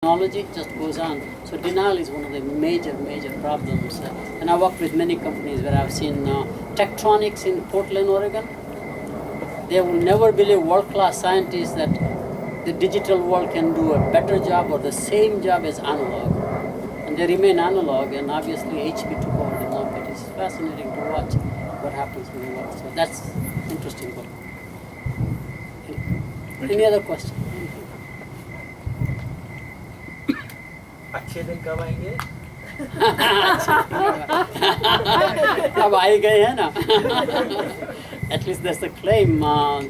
technology just goes on. So denial is one of the major problems. And I work with many companies where I've seen Tektronix in Portland, Oregon. They will never believe world-class scientists that the digital world can do a better job or the same job as analog. And they remain analog, and obviously HP took over the market. It's fascinating to watch what happens in the world. So that's interesting book. Any other question? अच्छे दिन कब आएंगे? अब आ ही गए हैं ना. At least that's the claim.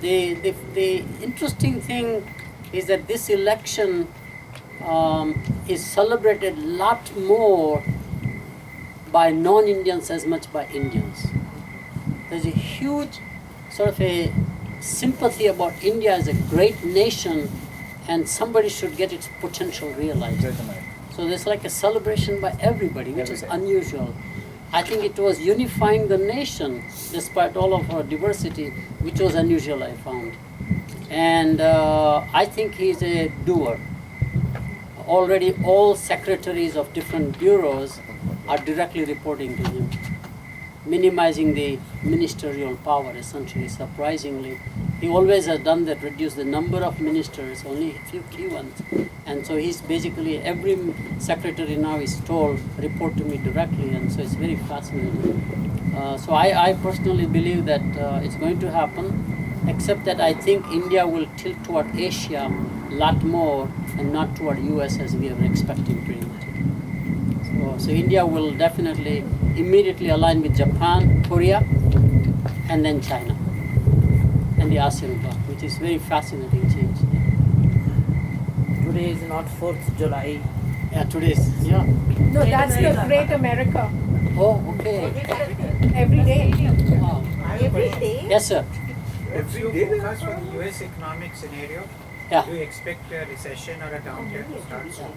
The interesting thing is that this election is celebrated a lot more by non-Indians as much by Indians. There's a huge sort of a sympathy about India as a great nation, and somebody should get its potential realized. So there's like a celebration by everybody, which is unusual. I think it was unifying the nation despite all of our diversity, which was unusual, I found. And I think he's a doer. Already all secretaries of different bureaus are directly reporting to him, minimizing the ministerial power, essentially, surprisingly. He always has done that, reduce the number of ministers, only a few key ones. And so he's basically, every secretary now is told, report to me directly, and so it's very fascinating. So I personally believe that it's going to happen, except that I think India will tilt toward Asia a lot more and not toward US as we are expecting pretty much. So India will definitely immediately align with Japan, Korea, and then China, and the ASEAN bloc, which is very fascinating change. Today is not 4th July. Yeah, today is, yeah. No, that's the Great America. Oh, okay. Every day. Wow. Every day? Yes, sir. What's your forecast for the US economic scenario? Yeah. Do you expect a recession or a downturn to start soon?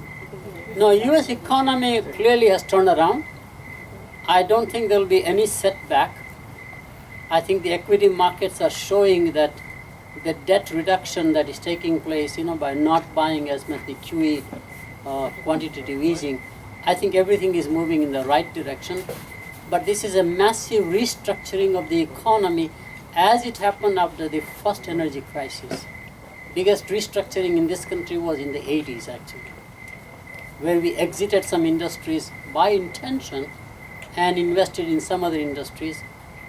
No, US economy clearly has turned around. I don't think there will be any setback. I think the equity markets are showing that the debt reduction that is taking place, by not buying as much the QE, quantitative easing, I think everything is moving in the right direction. But this is a massive restructuring of the economy as it happened after the first energy crisis. Biggest restructuring in this country was in the 80s, actually, where we exited some industries by intention and invested in some other industries,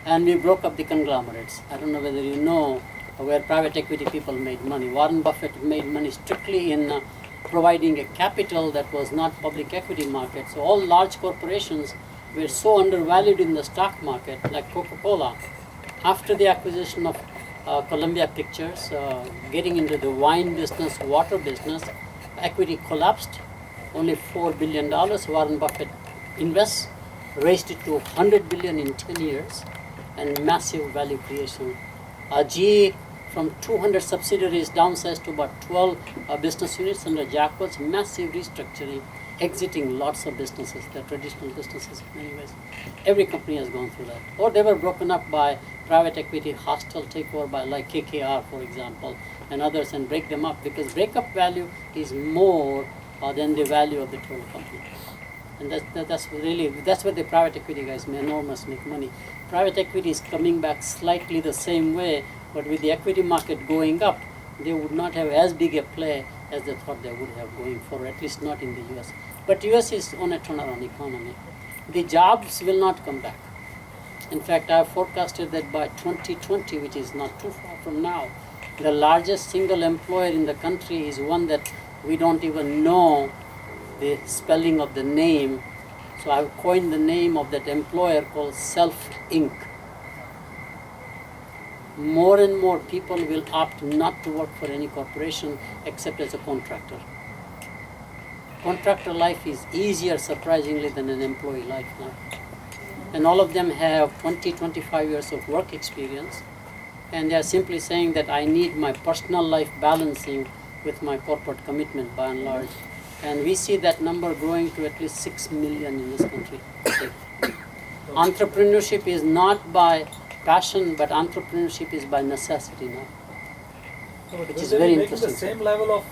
and we broke up the conglomerates. I don't know whether you know where private equity people made money. Warren Buffett made money strictly in providing a capital that was not public equity market. So all large corporations were so undervalued in the stock market, like Coca-Cola. After the acquisition of Columbia Pictures, getting into the wine business, water business, equity collapsed. Only $4 billion Warren Buffett invests, raised it to $100 billion in 10 years, and massive value creation. GE from 200 subsidiaries downsized to about 12 business units under Jack Welch, massive restructuring, exiting lots of businesses, the traditional businesses in many ways. Every company has gone through that. Or they were broken up by private equity, hostile takeover by like KKR, for example, and others, and break them up, because breakup value is more than the value of the total company. And that's where the private equity guys make money. Private equity is coming back slightly the same way, but with the equity market going up, they would not have as big a play as they thought they would have going forward, at least not in the US. But US is on a turnaround economy. The jobs will not come back. In fact, I have forecasted that by 2020, which is not too far from now, the largest single employer in the country is one that we don't even know the spelling of the name. So I've coined the name of that employer called Self Inc. More and more people will opt not to work for any corporation except as a contractor. Contractor life is easier, surprisingly, than an employee life now. And all of them have 20, 25 years of work experience, and they are simply saying that I need my personal life balancing with my corporate commitment by and large. And we see that number growing to at least 6 million in this country. Entrepreneurship is not by passion, but entrepreneurship is by necessity now. which is Will they very be making the interesting. same level of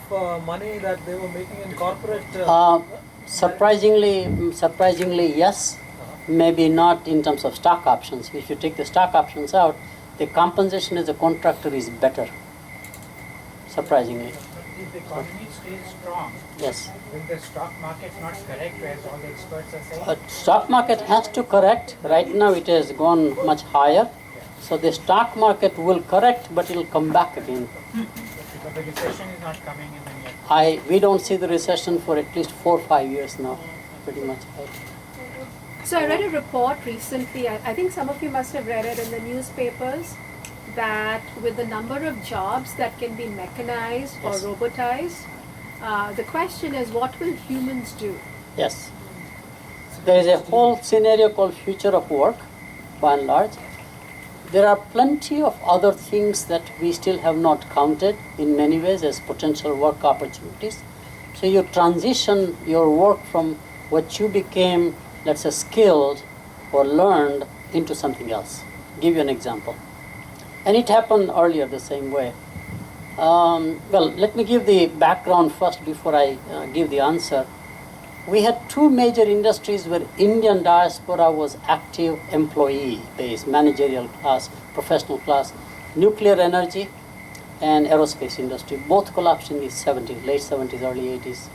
money that they were making in corporate? Surprisingly, yes. Maybe not in terms of stock options. If you take the stock options out, the compensation as a contractor is better. Surprisingly, But if the economy stays strong, yes. will the stock market not correct as all the experts are saying? Stock market has to correct. Right now, it has gone much higher. So the stock market will correct, but it will come back again. But the recession is not coming in the near future. We don't see the recession for at least 4 or 5 years now, pretty much. So I read a report recently, I think some of you must have read it in the newspapers, that with the number of jobs that can be mechanized or Yes. robotized, the question is, what will humans do? Yes. There is a whole scenario called future of work, by and large. There are plenty of other things that we still have not counted in many ways as potential work opportunities. So you transition your work from what you became, let's say, skilled or learned into something else. Give you an example. And it happened earlier the same way. Well, let me give the background first before I give the answer. We had two major industries where Indian diaspora was active employee base, managerial class, professional class, nuclear energy and aerospace industry. Both collapsed in the 70s, late 70s, early 80s.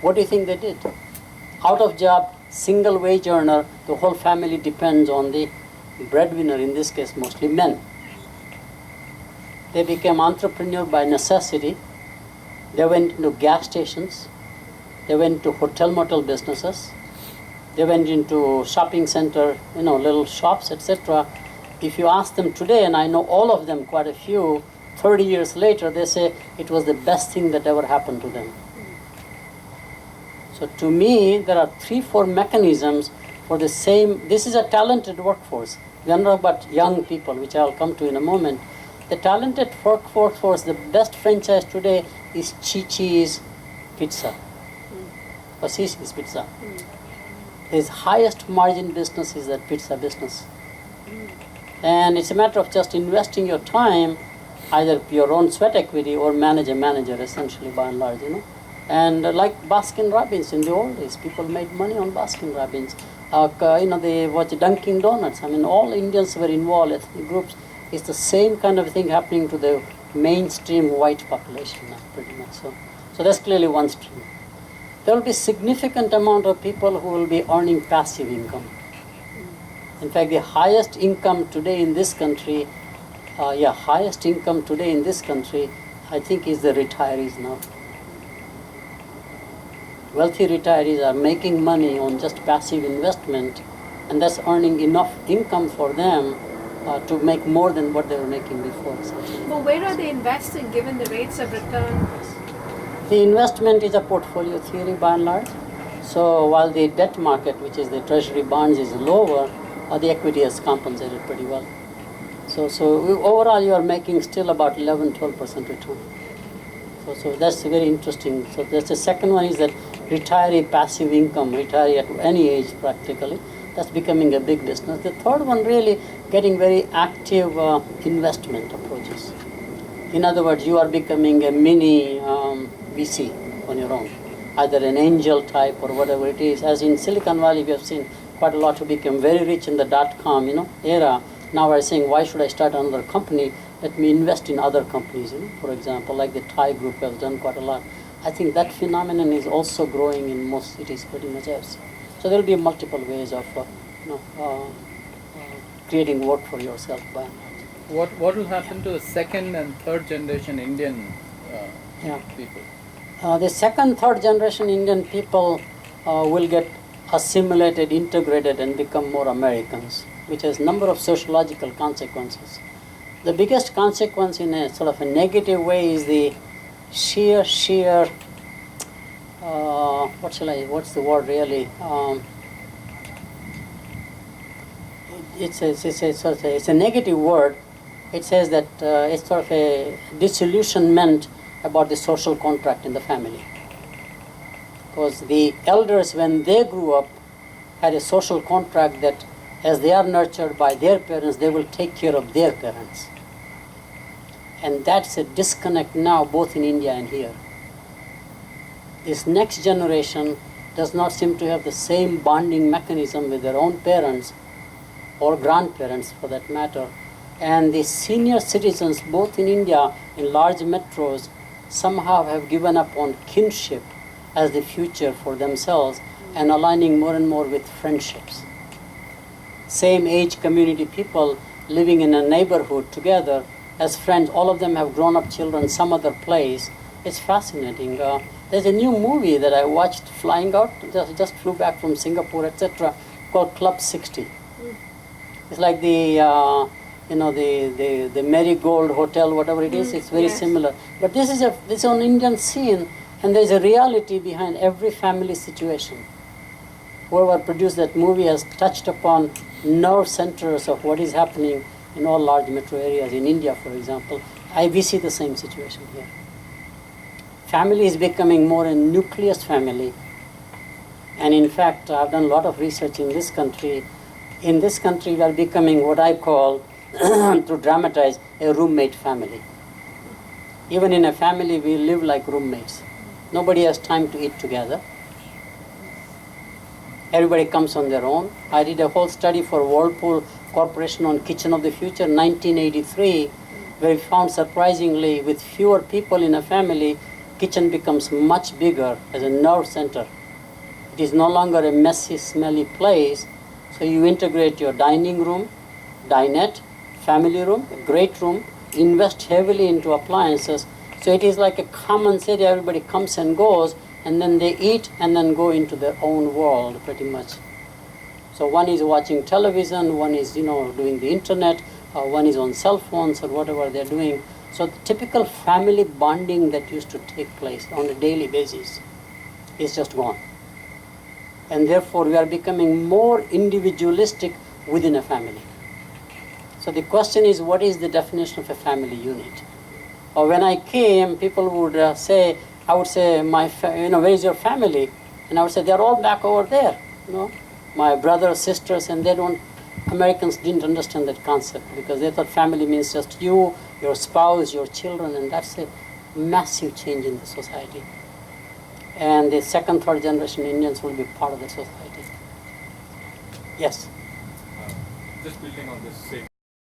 What do you think they did? Out of job, single wage earner, the whole family depends on the breadwinner, in this case mostly men. They became entrepreneur by necessity. They went into gas stations. They went to hotel motel businesses. They went into shopping center, little shops, etc. If you ask them today, and I know all of them, quite a few, 30 years later, they say it was the best thing that ever happened to them. So to me, there are 3-4 mechanisms for the same. This is a talented workforce. We are not about young people, which I'll come to in a moment. The talented workforce, the best franchise today is Chi-Chi's Pizza. Or Sisi's Pizza. His highest margin business is that pizza business. And it's a matter of just investing your time, either your own sweat equity or manage a manager, essentially, by and large, And like Baskin Robbins in the old days, people made money on Baskin Robbins. They watch Dunkin' Donuts. All Indians were involved, ethnic groups. It's the same kind of thing happening to the mainstream white population now, pretty much. So that's clearly one stream. There will be significant amount of people who will be earning passive income. In fact, the highest income today in this country, I think is the retirees now. Wealthy retirees are making money on just passive investment, and that's earning enough income for them to make more than what they were making before. But where are they investing given the rates of return? The investment is a portfolio theory by and large. So while the debt market, which is the treasury bonds, is lower, the equity has compensated pretty well. So overall you are making still about 11-12% return. So that's very interesting. So that's the second one, is that retiree passive income, retiree at any age practically. That's becoming a big business. The third one, really getting very active investment approaches. In other words, you are becoming a mini VC on your own, either an angel type or whatever it is. As in Silicon Valley, we have seen quite a lot who became very rich in the .com era. Now are saying, why should I start another company? Let me invest in other companies. For example, like the Thai group has done quite a lot. I think that phenomenon is also growing in most cities pretty much. So there will be multiple ways of creating work for yourself. What will happen to the second and third generation Indian people? The second, third generation Indian people will get assimilated, integrated, and become more Americans, which has a number of sociological consequences. The biggest consequence in a sort of a negative way is the sheer what's the word really? It's a negative word. It says that it's sort of a disillusionment about the social contract in the family. Because the elders, when they grew up, had a social contract that as they are nurtured by their parents, they will take care of their parents. And that's a disconnect now both in India and here. This next generation does not seem to have the same bonding mechanism with their own parents or grandparents for that matter. And the senior citizens, both in India, in large metros, somehow have given up on kinship as the future for themselves and aligning more and more with friendships. Same age community people living in a neighborhood together as friends, all of them have grown up children some other place. It's fascinating. There's a new movie that I watched flying out, just flew back from Singapore, etc., called Club 60. It's like the the Marigold Hotel, whatever it is. It's very Yes. similar. But this is an Indian scene, and there's a reality behind every family situation. Whoever produced that movie has touched upon nerve centers of what is happening in all large metro areas. In India, for example, we see the same situation here. Family is becoming more a nucleus family. And in fact, I've done a lot of research in this country. In this country, we are becoming what I call, to dramatize, a roommate family. Even in a family, we live like roommates. Nobody has time to eat together. Everybody comes on their own. I did a whole study for Whirlpool Corporation on Kitchen of the Future, 1983, where we found surprisingly, with fewer people in a family, kitchen becomes much bigger as a nerve center. It is no longer a messy, smelly place. So you integrate your dining room, dinette, family room, a great room, invest heavily into appliances. So it is like a common city. Everybody comes and goes, and then they eat and then go into their own world pretty much. So one is watching television, one is doing the internet, or one is on cell phones or whatever they're doing. So the typical family bonding that used to take place on a daily basis is just gone. And therefore we are becoming more individualistic within a family. So the question is, what is the definition of a family unit? Or when I came, people would say, I would say, where is your family? And I would say, they're all back over there. My brothers, sisters, and Americans didn't understand that concept because they thought family means just you, your spouse, your children, and that's a massive change in the society. And the second, third generation Indians will be part of the society. Yes? Just building on this same